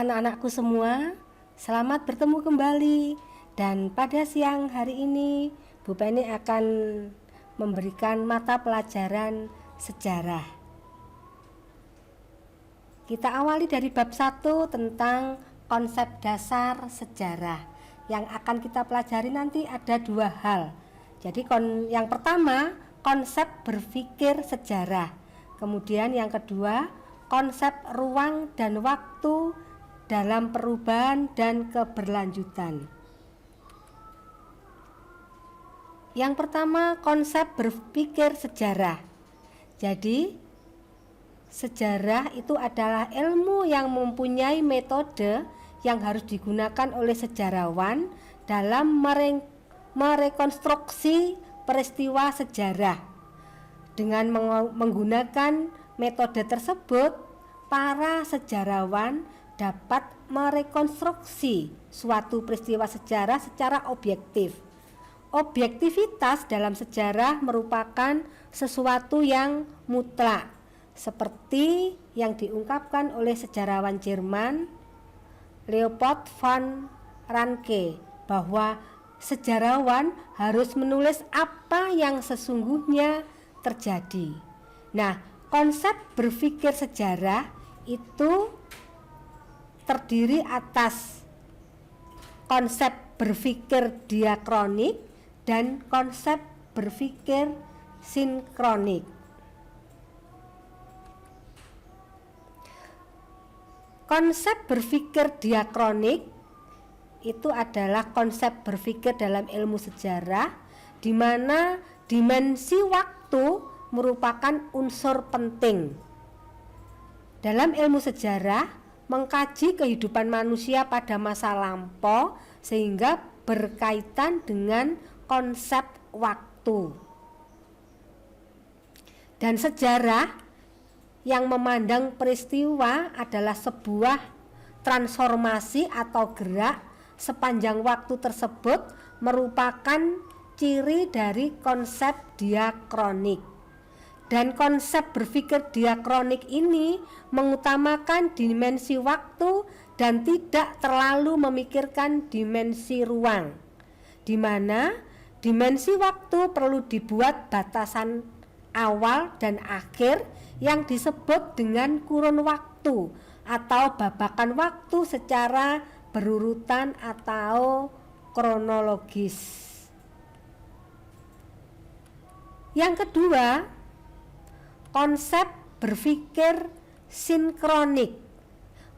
anak-anakku semua, selamat bertemu kembali. Dan pada siang hari ini, Bu Penny akan memberikan mata pelajaran sejarah. Kita awali dari bab 1 tentang konsep dasar sejarah. Yang akan kita pelajari nanti ada 2 hal. Jadi yang pertama, konsep berpikir sejarah. Kemudian yang kedua, konsep ruang dan waktu dalam perubahan dan keberlanjutan. Yang pertama, konsep berpikir sejarah. Jadi, sejarah itu adalah ilmu yang mempunyai metode yang harus digunakan oleh sejarawan dalam merekonstruksi peristiwa sejarah. Dengan menggunakan metode tersebut, para sejarawan dapat merekonstruksi suatu peristiwa sejarah secara objektif. Objektivitas dalam sejarah merupakan sesuatu yang mutlak, seperti yang diungkapkan oleh sejarawan Jerman Leopold von Ranke, bahwa sejarawan harus menulis apa yang sesungguhnya terjadi. Nah, konsep berpikir sejarah itu terdiri atas konsep berpikir diakronik dan konsep berpikir sinkronik. Konsep berpikir diakronik itu adalah konsep berpikir dalam ilmu sejarah di mana dimensi waktu merupakan unsur penting. Dalam ilmu sejarah, mengkaji kehidupan manusia pada masa lampau sehingga berkaitan dengan konsep waktu. Dan sejarah yang memandang peristiwa adalah sebuah transformasi atau gerak sepanjang waktu tersebut merupakan ciri dari konsep diakronik. Dan konsep berpikir diakronik ini mengutamakan dimensi waktu dan tidak terlalu memikirkan dimensi ruang, di mana dimensi waktu perlu dibuat batasan awal dan akhir yang disebut dengan kurun waktu atau babakan waktu secara berurutan atau kronologis. Yang kedua, konsep berpikir sinkronik.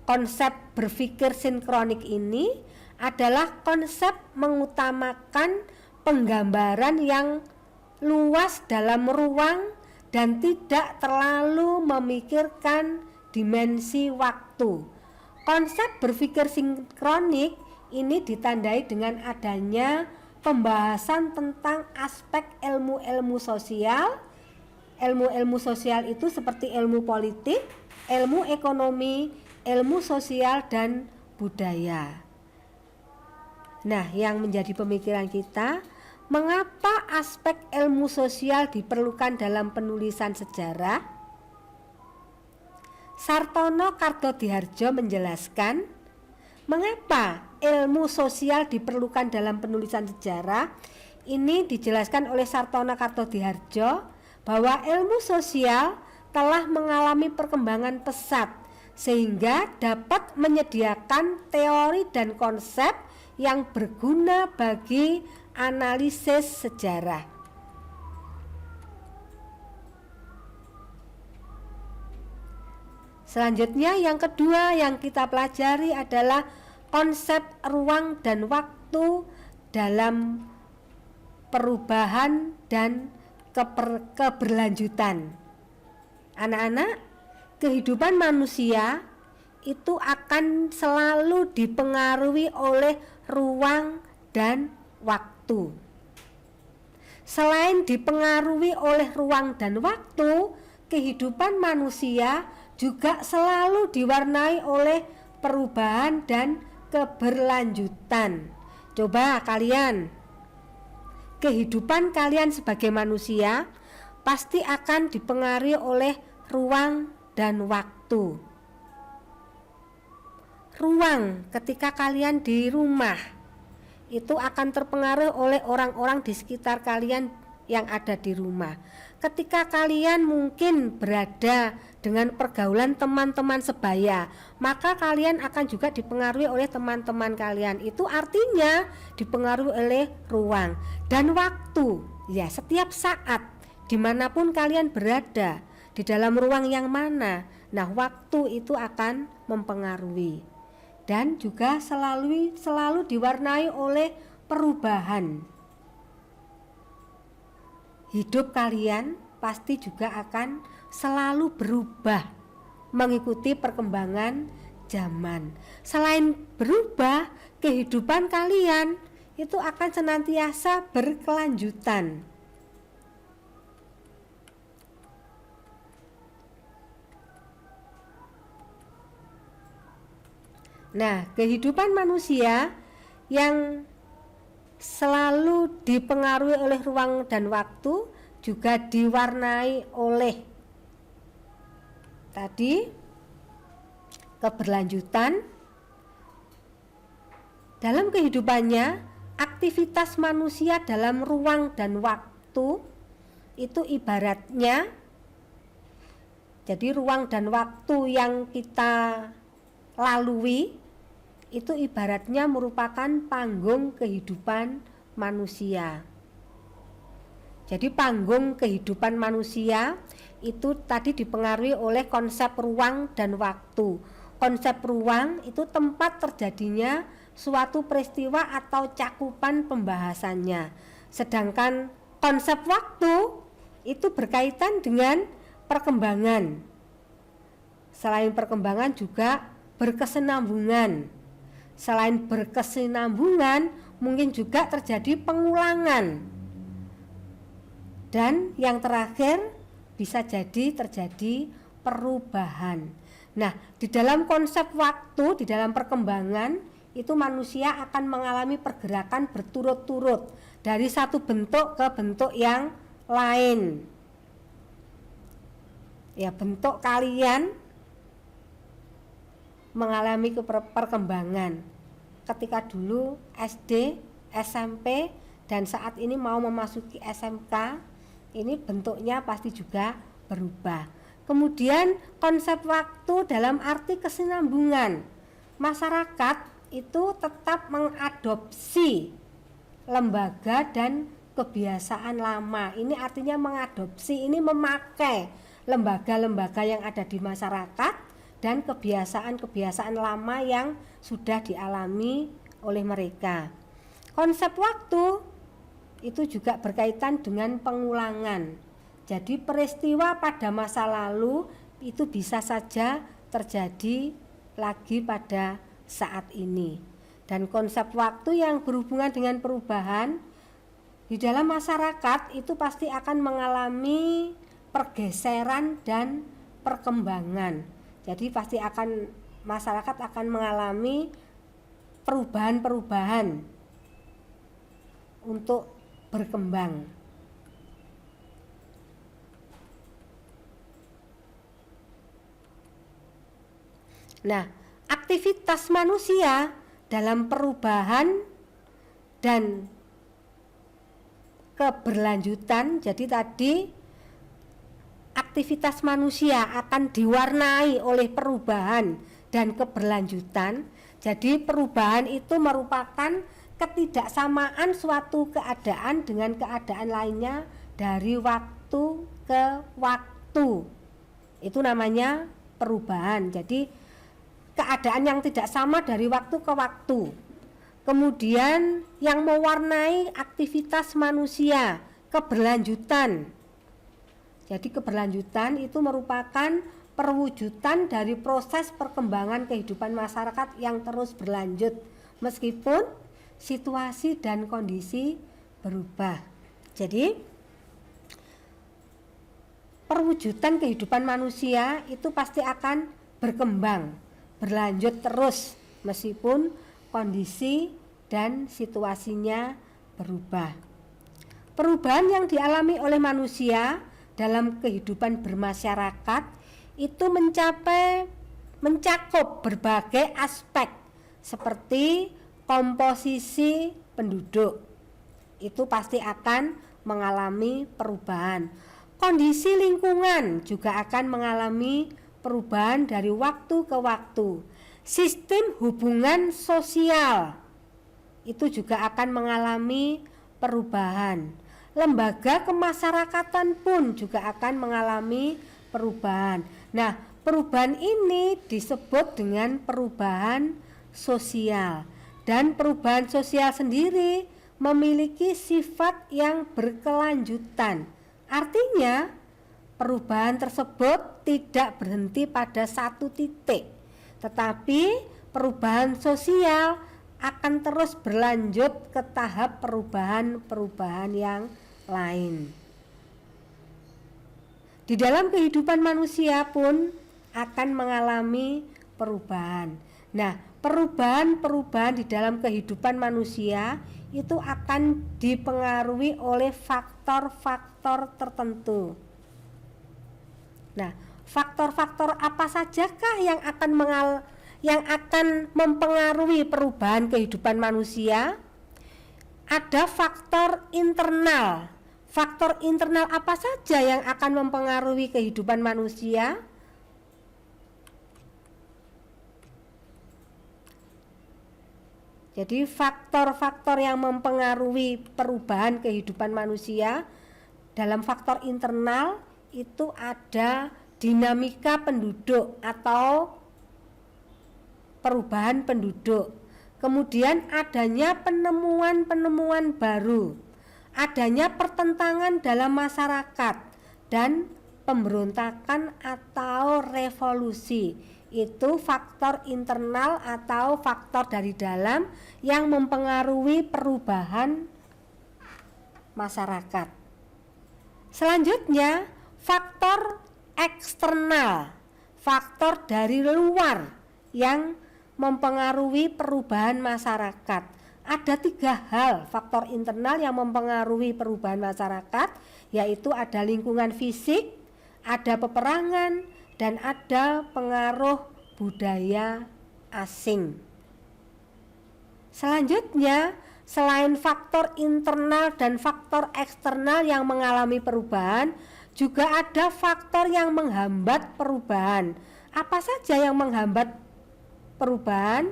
Konsep berpikir sinkronik ini adalah konsep mengutamakan penggambaran yang luas dalam ruang dan tidak terlalu memikirkan dimensi waktu. Konsep berpikir sinkronik ini ditandai dengan adanya pembahasan tentang aspek ilmu-ilmu sosial. Ilmu-ilmu sosial itu seperti ilmu politik, ilmu ekonomi, ilmu sosial, dan budaya. Nah, yang menjadi pemikiran kita, mengapa aspek ilmu sosial diperlukan dalam penulisan sejarah? Sartono Kartodihardjo menjelaskan, mengapa ilmu sosial diperlukan dalam penulisan sejarah. Ini dijelaskan oleh Sartono Kartodihardjo bahwa ilmu sosial telah mengalami perkembangan pesat sehingga dapat menyediakan teori dan konsep yang berguna bagi analisis sejarah. Selanjutnya, yang kedua yang kita pelajari adalah konsep ruang dan waktu dalam perubahan dan keberlanjutan. Anak-anak, kehidupan manusia itu akan selalu dipengaruhi oleh ruang dan waktu. Selain dipengaruhi oleh ruang dan waktu, kehidupan manusia juga selalu diwarnai oleh perubahan dan keberlanjutan. Coba kalian, kehidupan kalian sebagai manusia pasti akan dipengaruhi oleh ruang dan waktu. ruang ketika kalian di rumah itu akan terpengaruh oleh orang-orang di sekitar kalian yang ada di rumah. Ketika kalian mungkin berada dengan pergaulan teman-teman sebaya, maka kalian akan juga dipengaruhi oleh teman-teman kalian. Itu artinya dipengaruhi oleh ruang dan waktu. Ya, setiap saat dimanapun kalian berada, di dalam ruang yang mana, nah waktu itu akan mempengaruhi. Dan juga selalu diwarnai oleh perubahan. Hidup kalian pasti juga akan selalu berubah mengikuti perkembangan zaman. Selain berubah, kehidupan kalian itu akan senantiasa berkelanjutan. Nah, kehidupan manusia yang selalu dipengaruhi oleh ruang dan waktu juga diwarnai oleh tadi keberlanjutan. Dalam kehidupannya, aktivitas manusia dalam ruang dan waktu itu ibaratnya, jadi ruang dan waktu yang kita lalui itu ibaratnya merupakan panggung kehidupan manusia. Jadi panggung kehidupan manusia itu tadi dipengaruhi oleh konsep ruang dan waktu. Konsep ruang itu tempat terjadinya suatu peristiwa atau cakupan pembahasannya. Sedangkan konsep waktu itu berkaitan dengan perkembangan. Selain perkembangan juga berkesinambungan. Selain berkesinambungan, mungkin juga terjadi pengulangan. Dan yang terakhir bisa jadi terjadi perubahan. Nah, di dalam konsep waktu, di dalam perkembangan, itu manusia akan mengalami pergerakan berturut-turut dari satu bentuk ke bentuk yang lain. Ya, bentuk kalian mengalami perkembangan ketika dulu SD, SMP, dan saat ini mau memasuki SMK, ini bentuknya pasti juga berubah. Kemudian konsep waktu dalam arti kesinambungan, masyarakat itu tetap mengadopsi lembaga dan kebiasaan lama. Ini artinya mengadopsi, ini memakai lembaga-lembaga yang ada di masyarakat dan kebiasaan-kebiasaan lama yang sudah dialami oleh mereka. Konsep waktu itu juga berkaitan dengan pengulangan. Jadi peristiwa pada masa lalu itu bisa saja terjadi lagi pada saat ini. Dan konsep waktu yang berhubungan dengan perubahan di dalam masyarakat itu pasti akan mengalami pergeseran dan perkembangan. Jadi pasti akan masyarakat akan mengalami perubahan-perubahan untuk berkembang. Nah, aktivitas manusia dalam perubahan dan keberlanjutan, jadi tadi aktivitas manusia akan diwarnai oleh perubahan dan keberlanjutan. Jadi perubahan itu merupakan ketidaksamaan suatu keadaan dengan keadaan lainnya dari waktu ke waktu. Itu namanya perubahan. Jadi keadaan yang tidak sama dari waktu ke waktu. Kemudian yang mewarnai aktivitas manusia, keberlanjutan. Jadi keberlanjutan itu merupakan perwujudan dari proses perkembangan kehidupan masyarakat yang terus berlanjut meskipun situasi dan kondisi berubah. Jadi perwujudan kehidupan manusia itu pasti akan berkembang, berlanjut terus meskipun kondisi dan situasinya berubah. Perubahan yang dialami oleh manusia dalam kehidupan bermasyarakat itu mencapai mencakup berbagai aspek seperti komposisi penduduk. Itu pasti akan mengalami perubahan. Kondisi lingkungan juga akan mengalami perubahan dari waktu ke waktu. Sistem hubungan sosial itu juga akan mengalami perubahan. Lembaga kemasyarakatan pun juga akan mengalami perubahan. Nah, perubahan ini disebut dengan perubahan sosial. Dan perubahan sosial sendiri memiliki sifat yang berkelanjutan. Artinya, perubahan tersebut tidak berhenti pada satu titik, tetapi perubahan sosial akan terus berlanjut ke tahap perubahan-perubahan yang lain. Di dalam kehidupan manusia pun akan mengalami perubahan. Nah, perubahan-perubahan di dalam kehidupan manusia itu akan dipengaruhi oleh faktor-faktor tertentu. Nah, faktor-faktor apa sajakah yang akan mempengaruhi perubahan kehidupan manusia? Ada faktor internal. Faktor internal apa saja yang akan mempengaruhi kehidupan manusia? Jadi faktor-faktor yang mempengaruhi perubahan kehidupan manusia dalam faktor internal itu ada dinamika penduduk atau perubahan penduduk. Kemudian adanya penemuan-penemuan baru, adanya pertentangan dalam masyarakat dan pemberontakan atau revolusi. Itu faktor internal atau faktor dari dalam yang mempengaruhi perubahan masyarakat. Selanjutnya, faktor eksternal, faktor dari luar yang mempengaruhi perubahan masyarakat. Ada 3 hal faktor internal yang mempengaruhi perubahan masyarakat, yaitu ada lingkungan fisik, ada peperangan, dan ada pengaruh budaya asing. Selanjutnya, selain faktor internal dan faktor eksternal yang mengalami perubahan, juga ada faktor yang menghambat perubahan. Apa saja yang menghambat perubahan?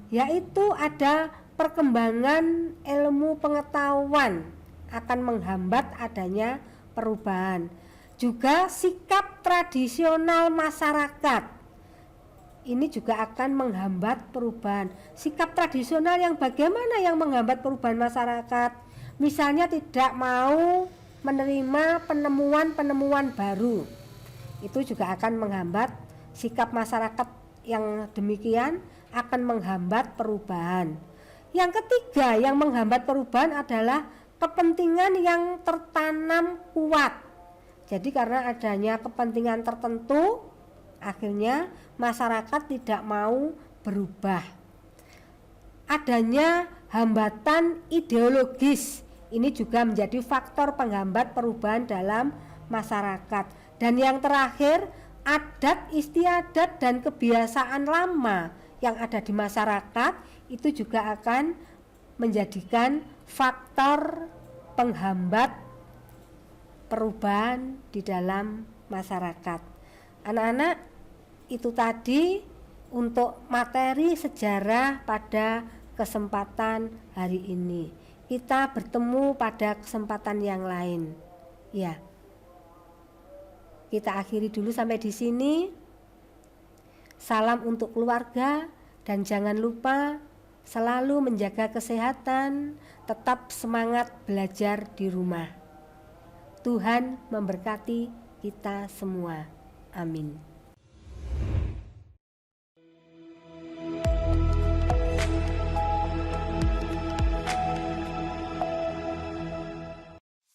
Yaitu ada perkembangan ilmu pengetahuan akan menghambat adanya perubahan. Juga sikap tradisional masyarakat ini juga akan menghambat perubahan. Sikap tradisional yang bagaimana yang menghambat perubahan masyarakat? Misalnya tidak mau menerima penemuan-penemuan baru, itu juga akan menghambat sikap masyarakat yang demikian, akan menghambat perubahan. Yang ketiga yang menghambat perubahan adalah kepentingan yang tertanam kuat. Jadi karena adanya kepentingan tertentu, akhirnya masyarakat tidak mau berubah. Adanya hambatan ideologis, ini juga menjadi faktor penghambat perubahan dalam masyarakat. Dan yang terakhir, adat istiadat dan kebiasaan lama yang ada di masyarakat itu juga akan menjadikan faktor penghambat perubahan di dalam masyarakat. Anak-anak, itu tadi untuk materi sejarah pada kesempatan hari ini. Kita bertemu pada kesempatan yang lain. Ya. Kita akhiri dulu sampai di sini. Salam untuk keluarga dan jangan lupa selalu menjaga kesehatan, tetap semangat belajar di rumah. Tuhan memberkati kita semua. Amin.